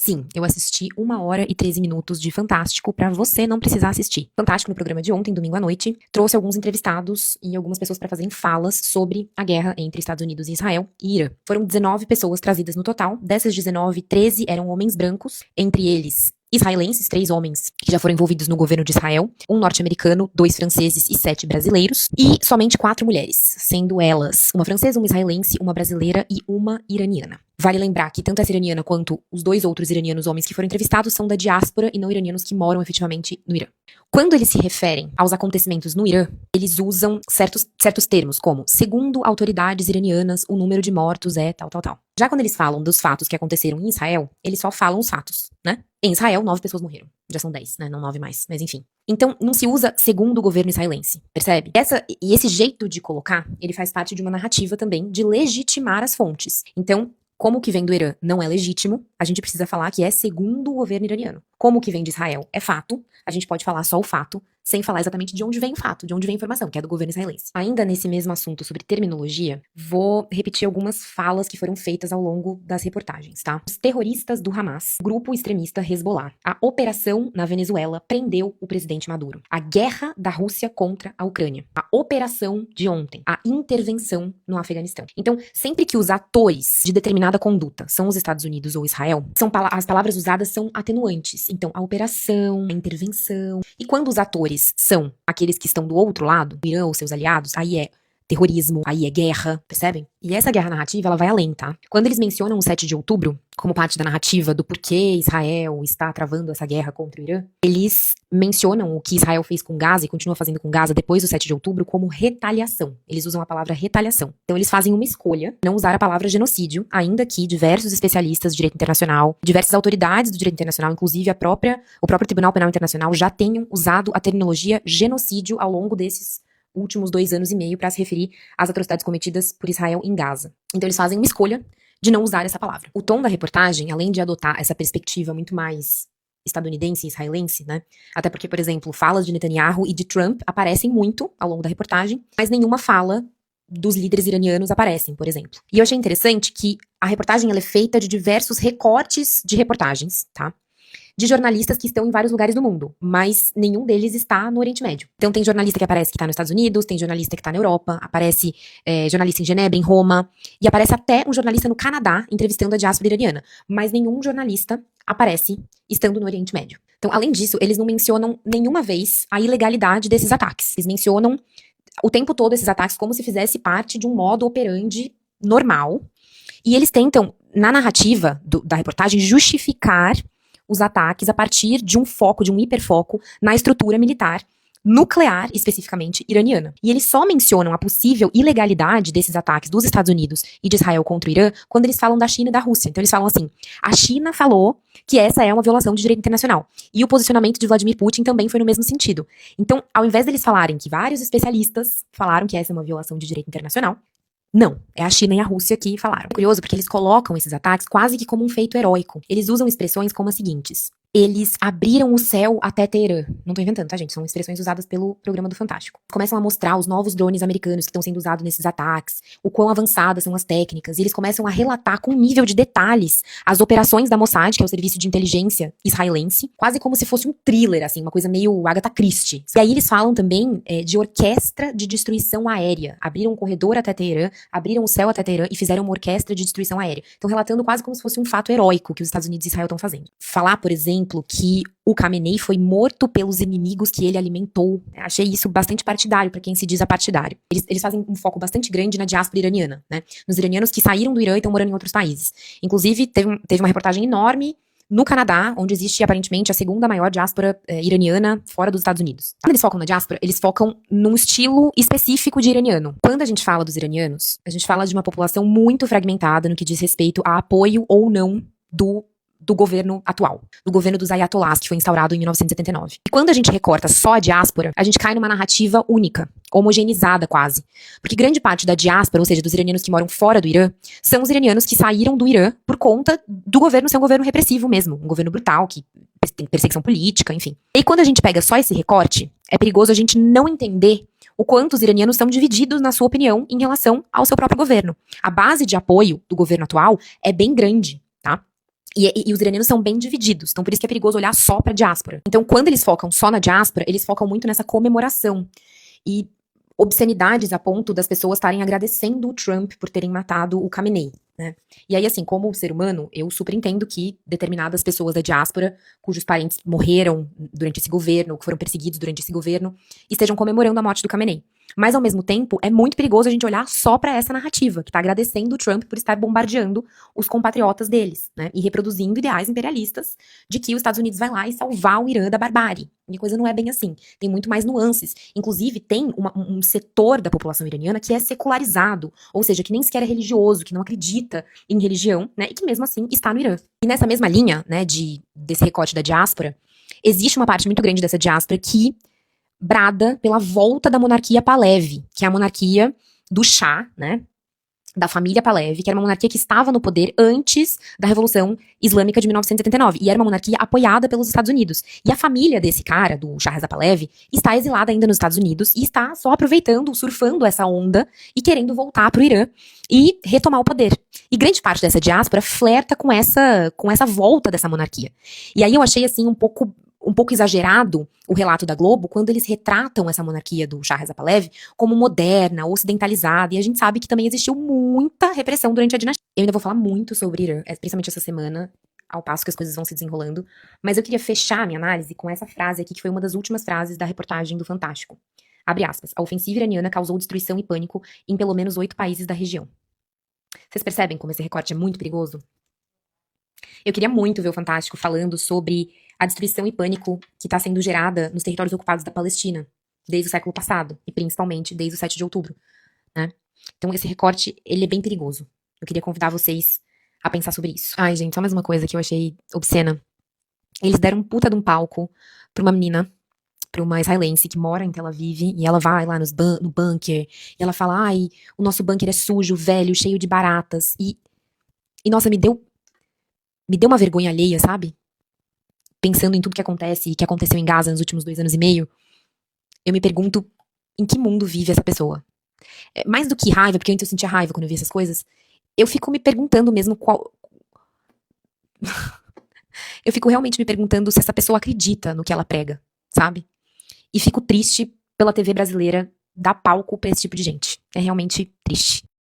Sim, eu assisti 1 hora e 13 minutos de Fantástico pra você não precisar assistir. Fantástico, no programa de ontem, domingo à noite, trouxe alguns entrevistados e algumas pessoas pra fazerem falas sobre a guerra entre Estados Unidos e Israel e Irã. Foram 19 pessoas trazidas no total. Dessas 19, 13 eram homens brancos, entre eles israelenses, 3 homens que já foram envolvidos no governo de Israel, 1 norte-americano, 2 franceses e 7 brasileiros, e somente 4 mulheres, sendo elas uma francesa, uma israelense, uma brasileira e uma iraniana. Vale lembrar que tanto essa iraniana quanto os 2 outros iranianos homens que foram entrevistados são da diáspora e não iranianos que moram efetivamente no Irã. Quando eles se referem aos acontecimentos no Irã, eles usam certos termos, como, segundo autoridades iranianas, o número de mortos é tal, tal, tal. Já quando eles falam dos fatos que aconteceram em Israel, eles só falam os fatos, né? Em Israel, 9 pessoas morreram. Já são 10, né? Não 9 mais, mas enfim. Então, não se usa segundo o governo israelense, percebe? Esse jeito de colocar, ele faz parte de uma narrativa também de legitimar as fontes. Então, como o que vem do Irã não é legítimo, a gente precisa falar que é segundo o governo iraniano. Como o que vem de Israel é fato, a gente pode falar só o fato, sem falar exatamente de onde vem o fato, de onde vem a informação, que é do governo israelense. Ainda nesse mesmo assunto sobre terminologia, vou repetir algumas falas que foram feitas ao longo das reportagens, tá? Os terroristas do Hamas, grupo extremista Hezbollah, a operação na Venezuela prendeu o presidente Maduro, a guerra da Rússia contra a Ucrânia, a operação de ontem, a intervenção no Afeganistão. Então, sempre que os atores de determinada conduta são os Estados Unidos ou Israel, as palavras usadas são atenuantes. Então, a operação, a intervenção. E quando os atores são aqueles que estão do outro lado, o Irã ou seus aliados, aí é terrorismo, aí é guerra, percebem? E essa guerra narrativa, ela vai além, tá? Quando eles mencionam o 7 de outubro, como parte da narrativa do porquê Israel está travando essa guerra contra o Irã, eles mencionam o que Israel fez com Gaza e continua fazendo com Gaza depois do 7 de outubro como retaliação. Eles usam a palavra retaliação. Então eles fazem uma escolha, não usar a palavra genocídio, ainda que diversos especialistas de direito internacional, diversas autoridades do direito internacional, inclusive o próprio Tribunal Penal Internacional, já tenham usado a terminologia genocídio ao longo desses últimos 2 anos e meio para se referir às atrocidades cometidas por Israel em Gaza. Então eles fazem uma escolha de não usar essa palavra. O tom da reportagem, além de adotar essa perspectiva muito mais estadunidense e israelense, né? Até porque, por exemplo, falas de Netanyahu e de Trump aparecem muito ao longo da reportagem, mas nenhuma fala dos líderes iranianos aparecem, por exemplo. E eu achei interessante que a reportagem ela é feita de diversos recortes de reportagens, tá? De jornalistas que estão em vários lugares do mundo, mas nenhum deles está no Oriente Médio. Então tem jornalista que aparece que está nos Estados Unidos, tem jornalista que está na Europa, aparece jornalista em Genebra, em Roma, e aparece até um jornalista no Canadá entrevistando a diáspora iraniana, mas nenhum jornalista aparece estando no Oriente Médio. Então, além disso, eles não mencionam nenhuma vez a ilegalidade desses ataques. Eles mencionam o tempo todo esses ataques como se fizesse parte de um modo operandi normal, e eles tentam, na narrativa da reportagem, justificar os ataques a partir de um foco, de um hiperfoco na estrutura militar nuclear, especificamente iraniana. E eles só mencionam a possível ilegalidade desses ataques dos Estados Unidos e de Israel contra o Irã quando eles falam da China e da Rússia. Então eles falam assim, a China falou que essa é uma violação de direito internacional. E o posicionamento de Vladimir Putin também foi no mesmo sentido. Então, ao invés deles falarem que vários especialistas falaram que essa é uma violação de direito internacional, não, é a China e a Rússia que falaram. É curioso porque eles colocam esses ataques quase que como um feito heróico. Eles usam expressões como as seguintes. Eles abriram o céu até Teherã. Não tô inventando, tá, gente? São expressões usadas pelo programa do Fantástico. Começam a mostrar os novos drones americanos que estão sendo usados nesses ataques, o quão avançadas são as técnicas, e eles começam a relatar com um nível de detalhes as operações da Mossad, que é o serviço de inteligência israelense, quase como se fosse um thriller, assim, uma coisa meio Agatha Christie. E aí eles falam também de orquestra de destruição aérea. Abriram um corredor até Teherã, abriram o céu até Teherã e fizeram uma orquestra de destruição aérea. Então, relatando quase como se fosse um fato heróico que os Estados Unidos e Israel estão fazendo. Falar, por exemplo, que o Khamenei foi morto pelos inimigos que ele alimentou. Achei isso bastante partidário, para quem se diz apartidário. Eles fazem um foco bastante grande na diáspora iraniana, né? Nos iranianos que saíram do Irã e estão morando em outros países. Inclusive, teve uma reportagem enorme no Canadá, onde existe aparentemente a segunda maior diáspora iraniana fora dos Estados Unidos. Quando eles focam na diáspora, eles focam num estilo específico de iraniano. Quando a gente fala dos iranianos, a gente fala de uma população muito fragmentada no que diz respeito a apoio ou não do governo atual, do governo dos Ayatollahs, que foi instaurado em 1979. E quando a gente recorta só a diáspora, a gente cai numa narrativa única, homogeneizada quase. Porque grande parte da diáspora, ou seja, dos iranianos que moram fora do Irã, são os iranianos que saíram do Irã por conta do governo ser um governo repressivo mesmo, um governo brutal, que tem perseguição política, enfim. E quando a gente pega só esse recorte, é perigoso a gente não entender o quanto os iranianos são divididos na sua opinião em relação ao seu próprio governo. A base de apoio do governo atual é bem grande, tá? E os iranianos são bem divididos, então por isso que é perigoso olhar só pra diáspora. Então, quando eles focam só na diáspora, eles focam muito nessa comemoração. E obscenidades a ponto das pessoas estarem agradecendo o Trump por terem matado o Khamenei, né? E aí, assim, como ser humano, eu super entendo que determinadas pessoas da diáspora, cujos parentes morreram durante esse governo, ou que foram perseguidos durante esse governo, estejam comemorando a morte do Khamenei. Mas, ao mesmo tempo, é muito perigoso a gente olhar só pra essa narrativa, que tá agradecendo o Trump por estar bombardeando os compatriotas deles, né? E reproduzindo ideais imperialistas de que os Estados Unidos vai lá e salvar o Irã da barbárie. E a coisa não é bem assim. Tem muito mais nuances. Inclusive, tem um setor da população iraniana que é secularizado, ou seja, que nem sequer é religioso, que não acredita em religião, né? E que mesmo assim está no Irã. E nessa mesma linha, né, desse recorte da diáspora, existe uma parte muito grande dessa diáspora que brada pela volta da monarquia Pahlavi, que é a monarquia do Shah, né? Da família Pahlavi, que era uma monarquia que estava no poder antes da Revolução Islâmica de 1979, e era uma monarquia apoiada pelos Estados Unidos. E a família desse cara, do Shah Reza Pahlavi, está exilada ainda nos Estados Unidos e está só aproveitando, surfando essa onda e querendo voltar pro Irã e retomar o poder. E grande parte dessa diáspora flerta com essa volta dessa monarquia. E aí eu achei assim um pouco exagerado o relato da Globo quando eles retratam essa monarquia do Shah Reza Pahlavi como moderna, ocidentalizada, e a gente sabe que também existiu muita repressão durante a dinastia. Eu ainda vou falar muito sobre Irã, principalmente essa semana, ao passo que as coisas vão se desenrolando, mas eu queria fechar a minha análise com essa frase aqui, que foi uma das últimas frases da reportagem do Fantástico. Abre aspas. A ofensiva iraniana causou destruição e pânico em pelo menos 8 países da região. Vocês percebem como esse recorte é muito perigoso? Eu queria muito ver o Fantástico falando sobre a destruição e pânico que está sendo gerada nos territórios ocupados da Palestina, desde o século passado, e principalmente desde o 7 de outubro, né? Então esse recorte, ele é bem perigoso. Eu queria convidar vocês a pensar sobre isso. Ai, gente, só mais uma coisa que eu achei obscena. Eles deram um puta de um palco pra uma menina, pra uma israelense que mora em Tel Aviv, e ela vai lá no bunker, e ela fala, ai, o nosso bunker é sujo, velho, cheio de baratas, e nossa, me deu uma vergonha alheia, sabe? Pensando em tudo que acontece e que aconteceu em Gaza nos últimos 2 anos e meio, eu me pergunto em que mundo vive essa pessoa. Mais do que raiva, porque antes eu sentia raiva quando eu via essas coisas, eu fico me perguntando mesmo qual. Eu fico realmente me perguntando se essa pessoa acredita no que ela prega, sabe? E fico triste pela TV brasileira dar palco pra esse tipo de gente. É realmente triste.